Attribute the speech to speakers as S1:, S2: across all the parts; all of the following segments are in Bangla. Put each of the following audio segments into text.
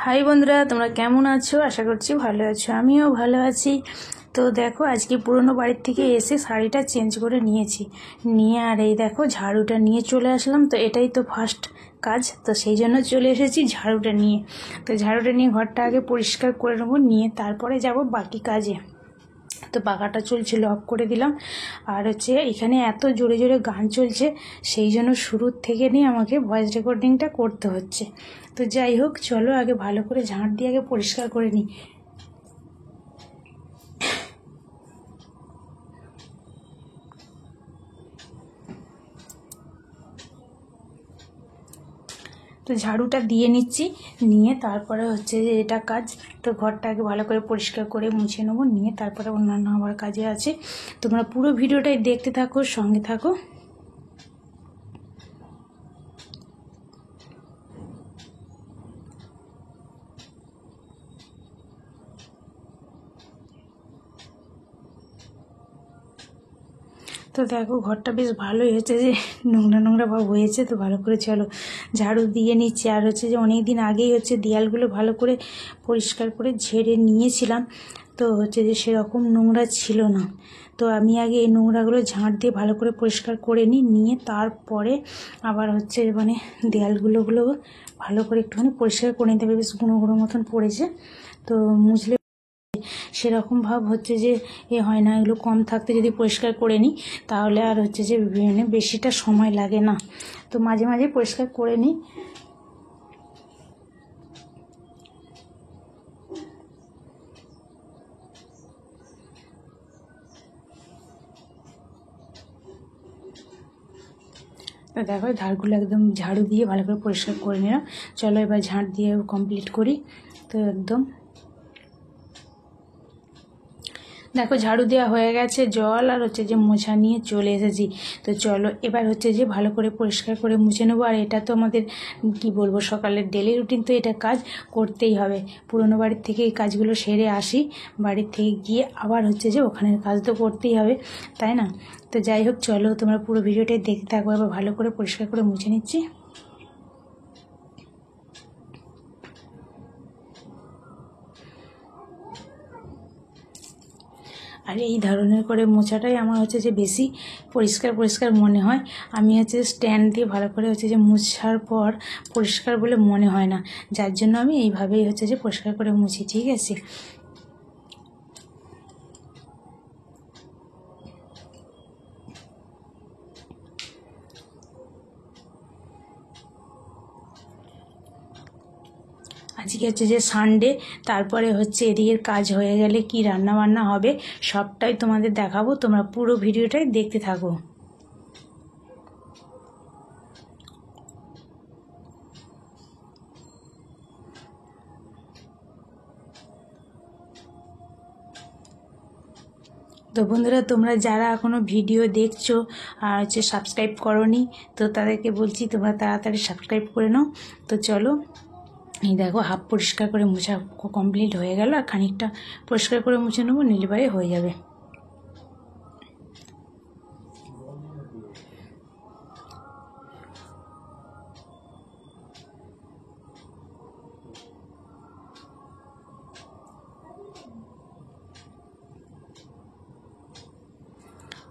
S1: হাই বন্ধুরা, তোমরা কেমন আছো? আশা করছি ভালো আছো। আমিও ভালো আছি। তো দেখো, আজকে পুরনো বাড়ির থেকে এসে শাড়িটা চেঞ্জ করে নিয়ে আর এই দেখো ঝাড়ুটা নিয়ে চলে আসলাম। তো এটাই তো ফার্স্ট কাজ, তো সেই জন্য চলে এসেছি ঝাড়ুটা নিয়ে। তো ঝাড়ুটা নিয়ে ঘরটা আগে পরিষ্কার করে নেবো, নিয়ে তারপরে যাব বাকি কাজে। তো পাখাটা চলছিল, অফ করে দিলাম। আর এখানে এত জোরে জোরে গান চলছে, সেই জন্য শুরুর থেকে নিয়ে আমাকে ভয়েস রেকর্ডিংটা করতে হচ্ছে। তো যাই হোক, চলো আগে ভালো করে ঝাঁট দিয়ে আগে পরিষ্কার করে নিই। তো ঝাড়ুটা দিয়ে নিচ্ছি, নিয়ে তারপরে যে এটা কাজ। তো ঘরটা আগে ভালো করে পরিষ্কার করে মুছে নেবো, নিয়ে তারপরে অন্যান্য আমার কাজে আছে। তোমরা পুরো ভিডিওটাই দেখতে থাকো, সঙ্গে থাকো। তো দেখো, ঘরটা বেশ ভালোই হয়েছে, যে নোংরা নোংরা ভাব হয়েছে। তো ভালো করে চলো ঝাড়ু দিয়ে নিচ্ছি। আর যে অনেক দিন আগেই দেয়ালগুলো ভালো করে পরিষ্কার করে ঝেড়ে নিয়েছিলাম। তো যে সেরকম নোংরা ছিল না। তো আমি আগে এই নোংরাগুলো ঝাঁট দিয়ে ভালো করে পরিষ্কার করে নিয়ে তারপরে আবার দেয়ালগুলো ভালো করে একটুখানি পরিষ্কার করে নিতে হবে। বেশ গুঁড়ো গুঁড়ো মতন পড়েছে, তো মুছলে সেরকম ভাব যে হয় না। এগুলো কম থাকতে যদি পরিষ্কার করে নিই, তাহলে আর যে বেশিটা সময় লাগে না। তো মাঝে মাঝে পরিষ্কার করে নিই। তো দেখো, ধারগুলো একদম ঝাড়ু দিয়ে ভালো করে পরিষ্কার করে নিলাম। চলো এবার ঝাঁট দিয়ে কমপ্লিট করি। তো একদম দেখো, ঝাড়ু দেওয়া হয়ে গেছে, জল আর যে মোছা নিয়ে চলে এসেছি। তো চলো এবার যে ভালো করে পরিষ্কার করে মুছে নেবো। আর এটা তো আমাদের কি বলবো, সকালের ডেলি রুটিন, তো এটা কাজ করতেই হবে। পুরোনো বাড়ির থেকে এই কাজগুলো সেরে আসি, বাড়ির থেকে গিয়ে আবার যে ওখানের কাজ তো করতেই হবে, তাই না? তো যাই হোক, চলো তোমরা পুরো ভিডিওটাই দেখতে থাকো। এবার ভালো করে পরিষ্কার করে মুছে নিচ্ছি। আর এই ধরনের করে মোছাটাই আমার যে বেশি পরিষ্কার পরিষ্কার মনে হয়। আমি স্ট্যান্ড দিয়ে ভালো করে যে মুছার পর পরিষ্কার বলে মনে হয় না, যার জন্য আমি এইভাবেই যে পরিষ্কার করে মুছি। ঠিক আছে, আজকে যে সানডে, তারপরে এদিকের কাজ হয়ে গেলে কি রান্না বান্না হবে সবটাই তোমাদের দেখাবো। তোমরা পুরো ভিডিওটাই দেখতে থাকো। তো বন্ধুরা, তোমরা যারা এখনও ভিডিও দেখছো আর সাবস্ক্রাইব করোনি, তো তাদেরকে বলছি তোমরা তাড়াতাড়ি সাবস্ক্রাইব করে নাও। তো চলো, এই দেখো হাফ পরিষ্কার করে মোছা কমপ্লিট হয়ে গেল। আর খানিকটা পরিষ্কার করে মুছে নেবো, নিলেবারে হয়ে যাবে।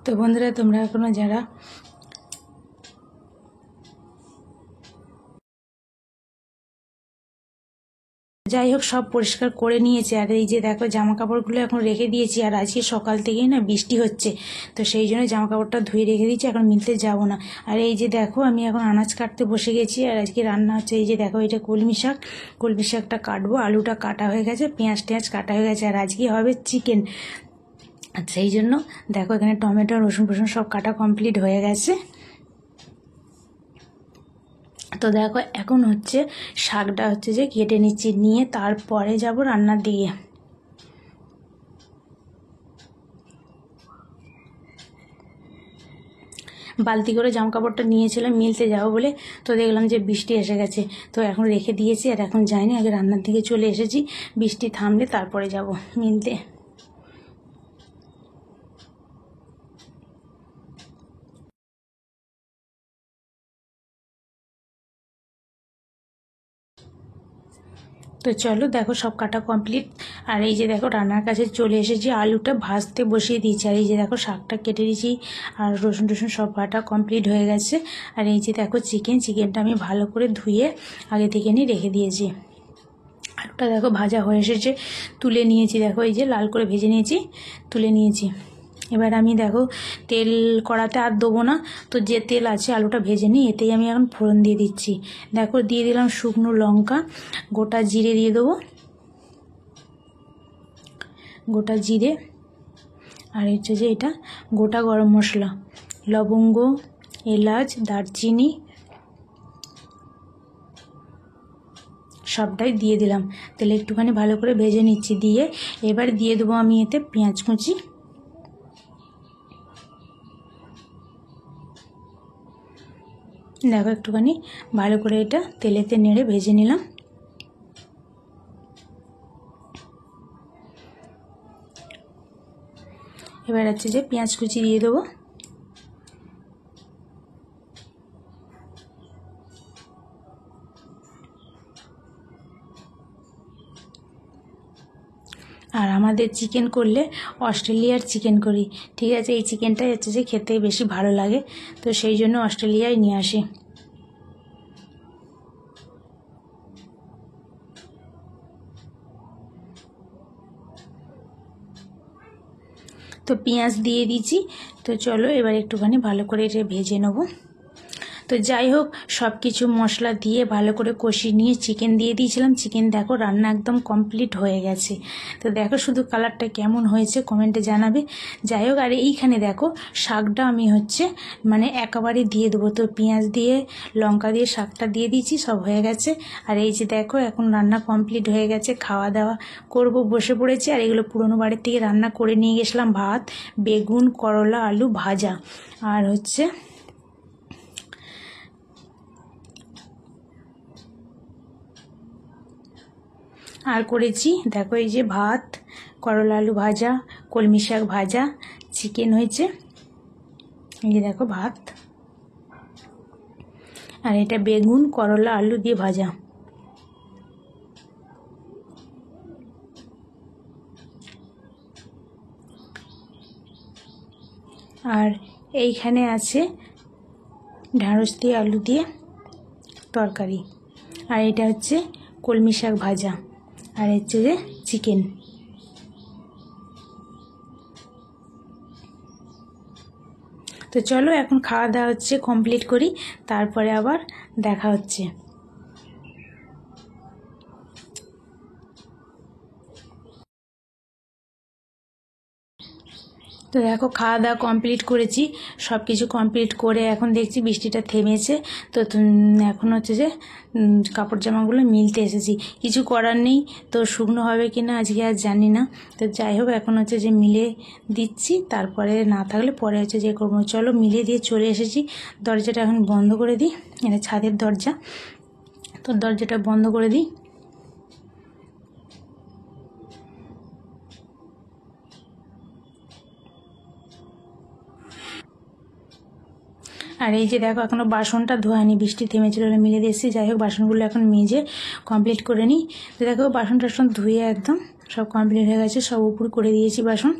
S1: তো বন্ধুরা, তোমরা এখনও যারা যাই হোক সব পরিষ্কার করে নিয়েছে। আর এই যে দেখো, জামা কাপড়গুলো এখন রেখে দিয়েছি। আর আজকে সকাল থেকেই না বৃষ্টি হচ্ছে, তো সেই জন্য জামা কাপড়টা ধুয়ে রেখে দিয়েছি, এখন মিলতে যাব না। আর এই যে দেখো, আমি এখন আনাজ কাটতে বসে গেছি। আর আজকে রান্না এই যে দেখো, এটা কলমি শাকটা কাটবো। আলুটা কাটা হয়ে গেছে, পেঁয়াজ টেঁয়াজ কাটা হয়ে গেছে। আর আজকে হবে চিকেন। আর সেই জন্য দেখো, এখানে টমেটো রসুন ফসুন সব কাটা কমপ্লিট হয়ে গেছে। তো দেখো, এখন শাকটা যে কেটে নিচ্ছি, নিয়ে তারপরে যাব রান্নার দিকে। বালতি করে জামা কাপড়টা নিয়েছিলাম মিলতে যাবো বলে, তো দেখলাম যে বৃষ্টি এসে গেছে। তো এখন রেখে দিয়েছি, আর এখন যাইনি, আগে রান্নার দিকে চলে এসেছি। বৃষ্টি থামলে তারপরে যাব মিলতে। তো তো চলো দেখো সব কাটা কমপ্লিট। আর এই যে দেখো রান্নার কাছে চলে এসেছি, আলুটা ভাজতে বসিয়ে দিয়েছি। আর এই যে দেখো শাকটা কেটে দিয়েছি, আর রসুন টসুন সব কাটা কমপ্লিট হয়ে গেছে। আর এই যে দেখো চিকেনটা আমি ভালো করে ধুয়ে আগে থেকে নিয়ে রেখে দিয়েছি। আলুটা দেখো ভাজা হয়ে এসেছে, তুলে নিয়েছি। দেখো এই যে লাল করে ভেজে নিয়েছি, তুলে নিয়েছি। এবার আমি দেখো তেল কড়াতে আর দেবো না, তো যে তেল আছে আলুটা ভেজে নিই, এতেই আমি এখন ফোড়ন দিয়ে দিচ্ছি। দেখো দিয়ে দিলাম শুকনো লঙ্কা, গোটা জিরে দিয়ে দেবো, গোটা জিরে। আর হচ্ছে যে এটা গোটা গরম মশলা, লবঙ্গ, এলাচ, দারচিনি সবটাই দিয়ে দিলাম। তেলে একটুখানি ভালো করে ভেজে নিচ্ছি, দিয়ে এবার দিয়ে দেবো আমি এতে পেঁয়াজ কুচি। দেখো একটুখানি ভালো করে এটা তেলেতে নেড়ে ভেজে নিলাম। এবার হচ্ছে যে পেঁয়াজ কুচি দিয়ে দেবো। আর আমাদের চিকেন করলে অস্ট্রেলিয়ার চিকেন করি, ঠিক আছে। এই চিকেনটাই হচ্ছে যে খেতে বেশি ভালো লাগে, তো সেই জন্য অস্ট্রেলিয়ায় নিয়ে আসি। তো পেঁয়াজ দিয়ে দিয়েছি। তো চলো এবার একটুখানি ভালো করে এটা ভেজে নেবো। তো যাই হোক সব কিছু মশলা দিয়ে ভালো করে কষিয়ে নিয়ে চিকেন দিয়ে দিয়েছিলাম। চিকেন দেখো রান্না একদম কমপ্লিট হয়ে গেছে। তো দেখো শুধু কালারটা কেমন হয়েছে কমেন্টে জানাবে। যাই হোক আর এইখানে দেখো শাকটা আমি হচ্ছে মানে একেবারে দিয়ে দেবো। তো পেঁয়াজ দিয়ে লঙ্কা দিয়ে শাকটা দিয়ে দিয়েছি, সব হয়ে গেছে। আর এই যে দেখো এখন রান্না কমপ্লিট হয়ে গেছে, খাওয়া দাওয়া করব বসে পড়েছি। আর এগুলো পুরনো বাড়ির থেকে রান্না করে নিয়ে গেছিলাম, ভাত, বেগুন, করলা, আলু ভাজা, আর হচ্ছে আর করেছি দেখো এই যে ভাত, করলা আলু ভাজা, কলমি শাক ভাজা, চিকেন হয়েছে। এই যে দেখো ভাত, আর এটা বেগুন, করলা, আলু দিয়ে ভাজা। আর এইখানে আছে ঢ্যাঁড়স দিয়ে আলু দিয়ে তরকারি। আর এটা হচ্ছে কলমি শাক ভাজা, আর হচ্ছে যে চিকেন। তো চলো এখন খাওয়া দাওয়া হচ্ছে কমপ্লিট করি, তারপরে আবার দেখা হচ্ছে। তো দেখো খাওয়া দাওয়া কমপ্লিট করেছি, সব কিছু কমপ্লিট করে এখন দেখছি বৃষ্টিটা থেমেছে। তো এখন হচ্ছে যে কাপড় জামাগুলো মিলতে এসেছি, কিছু করার নেই। তো শুকনো হবে কি না আজকে আর জানি না। তো যাই হোক এখন হচ্ছে যে মিলে দিচ্ছি, তারপরে না থাকলে পরে হচ্ছে যে করবো। চলো মিলে দিয়ে চলে এসেছি, দরজাটা এখন বন্ধ করে দিই। এটা ছাদের দরজা, তো দরজাটা বন্ধ করে দিই। আর এই যে দেখো এখনও বাসনটা ধোয়ানি, বৃষ্টি থেমেছিল মিলে দিয়েছি। যাই হোক বাসনগুলো এখন মেজে কমপ্লিট করে নিই। তো দেখো বাসন টাসন ধুয়ে একদম সব কমপ্লিট হয়ে গেছে, সব উপর করে দিয়েছি বাসন।